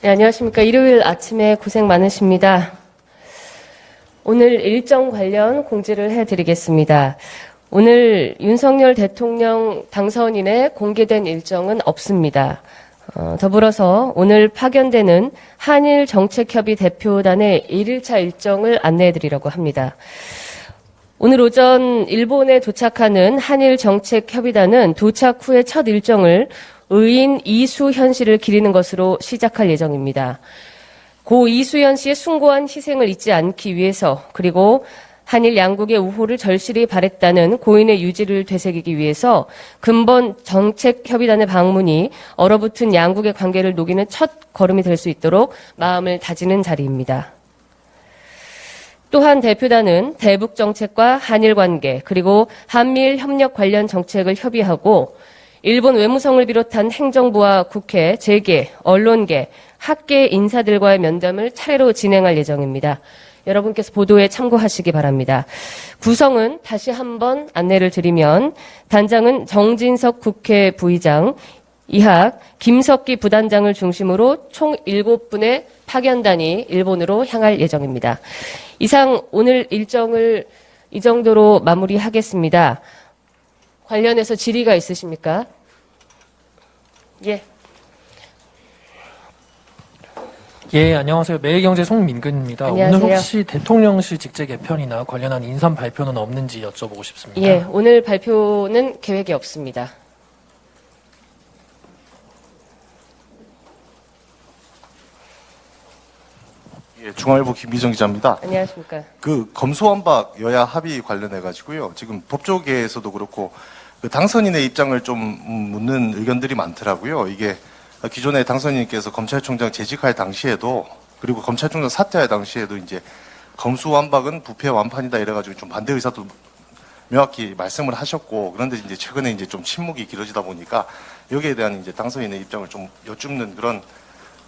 네, 안녕하십니까. 일요일 아침에 고생 많으십니다. 오늘 일정 관련 공지를 해드리겠습니다. 오늘 윤석열 대통령 당선인의 공개된 일정은 없습니다. 더불어서 오늘 파견되는 한일정책협의 대표단의 1일차 일정을 안내해드리려고 합니다. 오늘 오전 일본에 도착하는 한일정책협의단은 도착 후에 첫 일정을 의인 이수현 씨를 기리는 것으로 시작할 예정입니다. 고 이수현 씨의 숭고한 희생을 잊지 않기 위해서, 그리고 한일 양국의 우호를 절실히 바랬다는 고인의 유지를 되새기기 위해서 근본 정책협의단의 방문이 얼어붙은 양국의 관계를 녹이는 첫 걸음이 될 수 있도록 마음을 다지는 자리입니다. 또한 대표단은 대북 정책과 한일 관계, 그리고 한미일 협력 관련 정책을 협의하고 일본 외무성을 비롯한 행정부와 국회, 재계, 언론계, 학계 인사들과의 면담을 차례로 진행할 예정입니다. 여러분께서 보도에 참고하시기 바랍니다. 구성은 다시 한번 안내를 드리면 단장은 정진석 국회 부의장, 이학 김석기 부단장을 중심으로 총 7분의 파견단이 일본으로 향할 예정입니다. 이상 오늘 일정을 이 정도로 마무리하겠습니다. 관련해서 질의가 있으십니까? 예. 예, 안녕하세요. 매일경제 송민근입니다. 안녕하세요. 오늘 혹시 대통령실 직제 개편이나 관련한 인선 발표는 없는지 여쭤보고 싶습니다. 예, 오늘 발표는 계획이 없습니다. 예, 중앙일보 김기정 기자입니다. 안녕하십니까. 검수완박 여야 합의 관련해 가지고요. 지금 법조계에서도 그렇고 당선인의 입장을 좀 묻는 의견들이 많더라고요. 이게 기존에 당선인께서 검찰총장 재직할 당시에도, 그리고 검찰총장 사퇴할 당시에도 이제 검수완박은 부패 완판이다 이래가지고 좀 반대 의사도 명확히 말씀을 하셨고, 그런데 이제 최근에 이제 좀 침묵이 길어지다 보니까 여기에 대한 이제 당선인의 입장을 좀 여쭙는 그런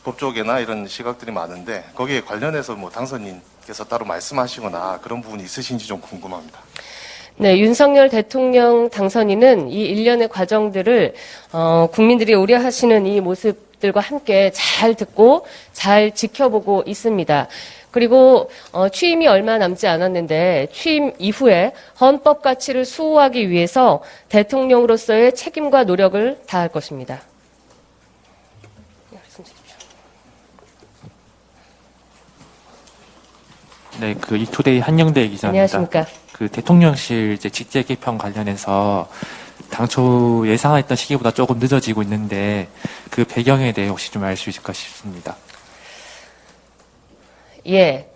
법조계나 이런 시각들이 많은데, 거기에 관련해서 뭐 당선인께서 따로 말씀하시거나 그런 부분이 있으신지 좀 궁금합니다. 네, 윤석열 대통령 당선인은 이 일련의 과정들을 국민들이 우려하시는 이 모습들과 함께 잘 듣고 잘 지켜보고 있습니다. 그리고 취임이 얼마 남지 않았는데 취임 이후에 헌법 가치를 수호하기 위해서 대통령으로서의 책임과 노력을 다할 것입니다. 네, 이투데이 한영대 기자입니다. 안녕하십니까. 대통령실 이제 직제 개편 관련해서 당초 예상했던 시기보다 조금 늦어지고 있는데 그 배경에 대해 혹시 좀 알 수 있을까 싶습니다. 예.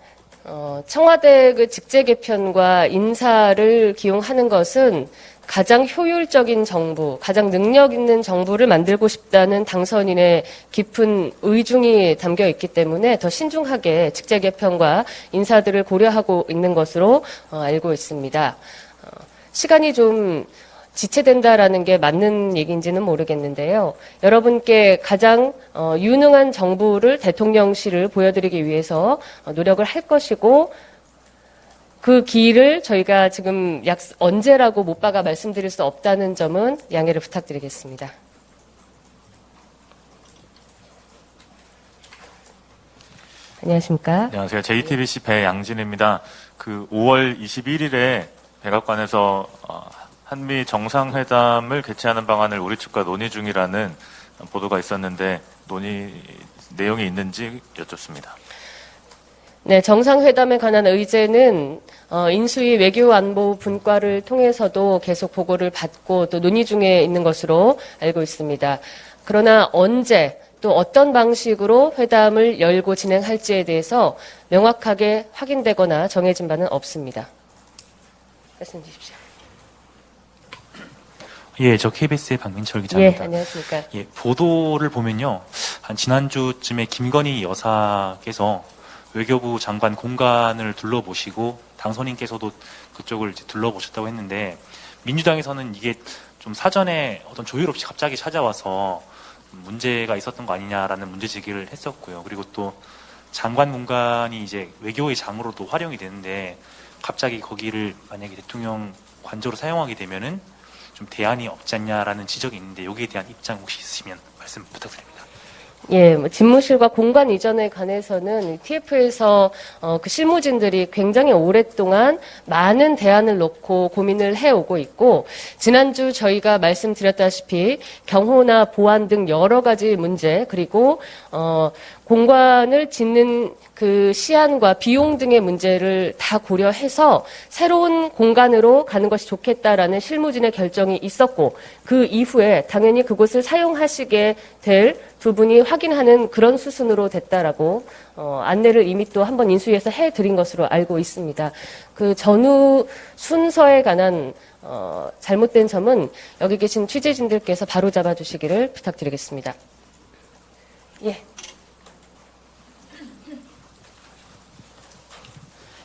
청와대 직제 개편과 인사를 기용하는 것은 가장 효율적인 정부, 가장 능력 있는 정부를 만들고 싶다는 당선인의 깊은 의중이 담겨 있기 때문에 더 신중하게 직제 개편과 인사들을 고려하고 있는 것으로 알고 있습니다. 시간이 좀 지체된다라는 게 맞는 얘기인지는 모르겠는데요. 여러분께 가장 유능한 정부를, 대통령실을 보여드리기 위해서 노력을 할 것이고, 그 기일을 저희가 지금 언제라고 못 박아 말씀드릴 수 없다는 점은 양해를 부탁드리겠습니다. 안녕하십니까? 안녕하세요. JTBC 배양진입니다. 5월 21일에 백악관에서 한미 정상회담을 개최하는 방안을 우리 측과 논의 중이라는 보도가 있었는데 논의 내용이 있는지 여쭙습니다. 네, 정상회담에 관한 의제는 인수위 외교안보 분과를 통해서도 계속 보고를 받고 또 논의 중에 있는 것으로 알고 있습니다. 그러나 언제 또 어떤 방식으로 회담을 열고 진행할지에 대해서 명확하게 확인되거나 정해진 바는 없습니다. 말씀 주십시오. 예, 저 KBS의 박민철 예, 기자입니다. 안녕하십니까. 예, 보도를 보면요. 한 지난주쯤에 김건희 여사께서 외교부 장관 공간을 둘러보시고 당선인께서도 그쪽을 이제 둘러보셨다고 했는데, 민주당에서는 이게 좀 사전에 어떤 조율 없이 갑자기 찾아와서 문제가 있었던 거 아니냐라는 문제 제기를 했었고요. 그리고 또 장관 공간이 이제 외교의 장으로도 활용이 되는데 갑자기 거기를 만약에 대통령 관저로 사용하게 되면은 좀 대안이 없지 않냐라는 지적이 있는데, 여기에 대한 입장 혹시 있으시면 말씀 부탁드립니다. 예, 뭐 집무실과 공간 이전에 관해서는 TF에서 그 실무진들이 굉장히 오랫동안 많은 대안을 놓고 고민을 해오고 있고, 지난주 저희가 말씀드렸다시피 경호나 보안 등 여러 가지 문제, 그리고 공간을 짓는 그 시안과 비용 등의 문제를 다 고려해서 새로운 공간으로 가는 것이 좋겠다라는 실무진의 결정이 있었고, 그 이후에 당연히 그곳을 사용하시게 될 부분이 확인하는 그런 수순으로 됐다라고 안내를 이미 또 한번 인수위에서 해드린 것으로 알고 있습니다. 그 전후 순서에 관한 잘못된 점은 여기 계신 취재진들께서 바로 잡아주시기를 부탁드리겠습니다. 예.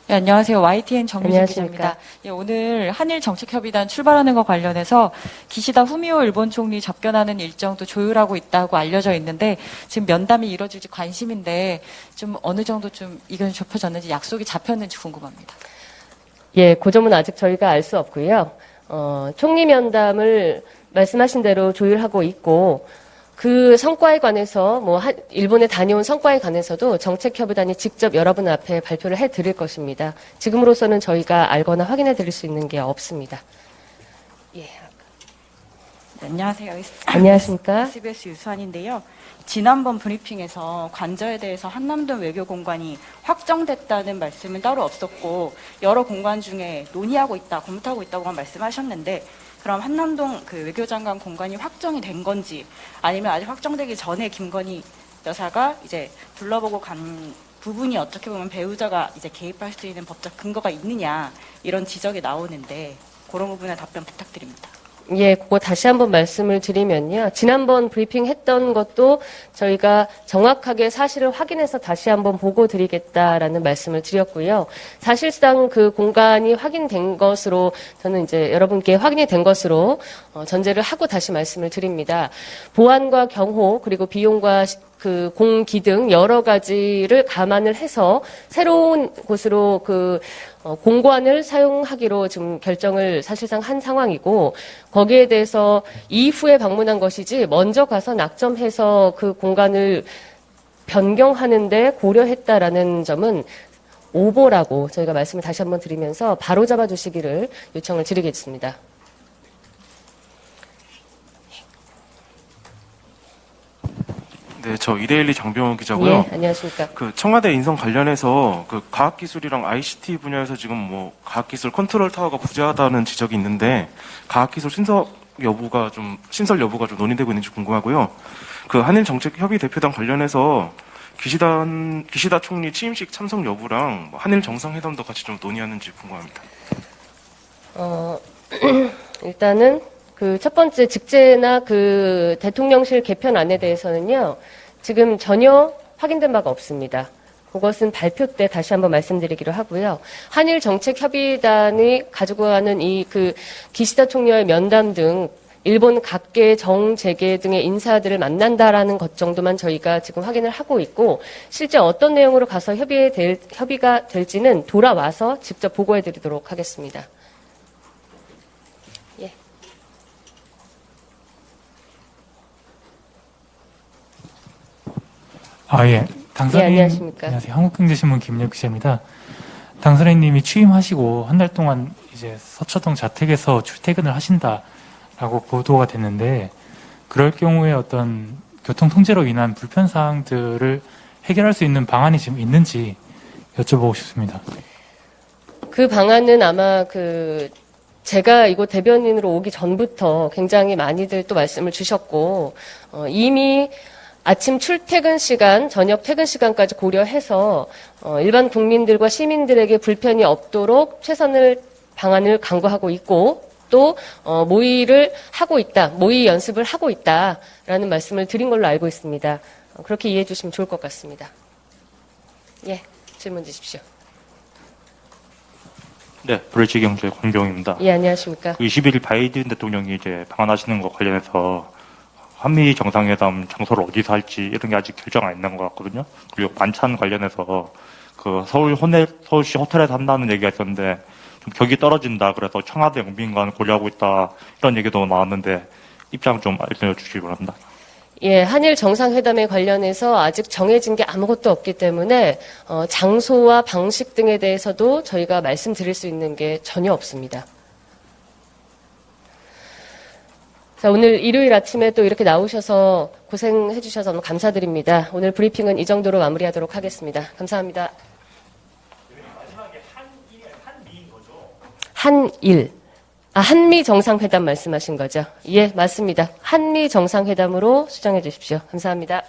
네, 안녕하세요. YTN 정유진 안녕하십니까. 기자입니다. 예, 오늘 한일 정책협의단 출발하는 것 관련해서 기시다 후미오 일본 총리 접견하는 일정도 조율하고 있다고 알려져 있는데 지금 면담이 이루어질지 관심인데 좀 어느 정도 좀 이견이 좁혀졌는지 약속이 잡혔는지 궁금합니다. 예, 그 점은 아직 저희가 알 수 없고요. 총리 면담을 말씀하신 대로 조율하고 있고, 그 성과에 관해서 일본에 다녀온 성과에 관해서도 정책협의단이 직접 여러분 앞에 발표를 해드릴 것입니다. 지금으로서는 저희가 알거나 확인해 드릴 수 있는 게 없습니다. 예. 네, 안녕하세요. 안녕하십니까? SBS 유수환인데요. 지난번 브리핑에서 관저에 대해서 한남동 외교공간이 확정됐다는 말씀은 따로 없었고 여러 공간 중에 논의하고 있다, 검토하고 있다고만 말씀하셨는데 그럼 한남동 그 외교장관 공간이 확정이 된 건지 아니면 아직 확정되기 전에 김건희 여사가 이제 둘러보고 간 부분이 어떻게 보면 배우자가 이제 개입할 수 있는 법적 근거가 있느냐 이런 지적이 나오는데 그런 부분에 답변 부탁드립니다. 예, 그거 다시 한번 말씀을 드리면요. 지난번 브리핑 했던 것도 저희가 정확하게 사실을 확인해서 다시 한번 보고 드리겠다라는 말씀을 드렸고요. 사실상 그 공간이 확인된 것으로 저는 이제 여러분께 확인이 된 것으로 전제를 하고 다시 말씀을 드립니다. 보안과 경호 그리고 비용과 그 공기 등 여러 가지를 감안을 해서 새로운 곳으로 그 공관을 사용하기로 지금 결정을 사실상 한 상황이고, 거기에 대해서 이후에 방문한 것이지 먼저 가서 낙점해서 그 공간을 변경하는데 고려했다라는 점은 오보라고 저희가 말씀을 다시 한번 드리면서 바로 잡아주시기를 요청을 드리겠습니다. 네, 저 이데일리 장병훈 기자고요. 예, 안녕하십니까. 그 청와대 인선 관련해서 그 과학기술이랑 ICT 분야에서 지금 뭐 과학기술 컨트롤 타워가 부재하다는 지적이 있는데 과학기술 신설 여부가 좀 논의되고 있는지 궁금하고요. 그 한일 정책 협의 대표단 관련해서 기시다 총리 취임식 참석 여부랑 뭐 한일 정상회담도 같이 좀 논의하는지 궁금합니다. 일단은 그 첫 번째 직제나 그 대통령실 개편안에 대해서는요, 지금 전혀 확인된 바가 없습니다. 그것은 발표 때 다시 한번 말씀드리기로 하고요. 한일 정책 협의단이 가지고 가는 이 그 기시다 총리와의 면담 등 일본 각계 정재계 등의 인사들을 만난다라는 것 정도만 저희가 지금 확인을 하고 있고, 실제 어떤 내용으로 가서 협의가 될지는 돌아와서 직접 보고해 드리도록 하겠습니다. 예. 예. 당선인, 안녕하십니까. 안녕하세요. 한국경제신문 김력 기자입니다. 당선인님이 취임하시고 한 달 동안 이제 서초동 자택에서 출퇴근을 하신다라고 보도가 됐는데, 그럴 경우에 어떤 교통 통제로 인한 불편 사항들을 해결할 수 있는 방안이 지금 있는지 여쭤보고 싶습니다. 그 방안은 아마 제가 이곳 대변인으로 오기 전부터 굉장히 많이들 또 말씀을 주셨고, 이미 아침 출퇴근 시간, 저녁 퇴근 시간까지 고려해서 일반 국민들과 시민들에게 불편이 없도록 최선을 방안을 강구하고 있고, 또 모의를 하고 있다, 모의 연습을 하고 있다라는 말씀을 드린 걸로 알고 있습니다. 그렇게 이해해 주시면 좋을 것 같습니다. 예, 질문 주십시오. 네, 브릿지경제 권경입니다. 예, 안녕하십니까. 21일 바이든 대통령이 이제 방한하시는 것 관련해서 한미 정상회담 장소를 어디서 할지 이런 게 아직 결정 안 난 것 같거든요. 그리고 반찬 관련해서 그 서울시 호텔에서 한다는 얘기가 있었는데 좀 격이 떨어진다. 그래서 청와대 영빈관 고려하고 있다. 이런 얘기도 나왔는데 입장 좀 알려주시기 바랍니다. 예, 한일 정상회담에 관련해서 아직 정해진 게 아무것도 없기 때문에 장소와 방식 등에 대해서도 저희가 말씀드릴 수 있는 게 전혀 없습니다. 자, 오늘 일요일 아침에 또 이렇게 나오셔서 고생해 주셔서 너무 감사드립니다. 오늘 브리핑은 이 정도로 마무리하도록 하겠습니다. 감사합니다. 한일. 한미 정상회담 말씀하신 거죠? 예, 맞습니다. 한미 정상회담으로 수정해 주십시오. 감사합니다.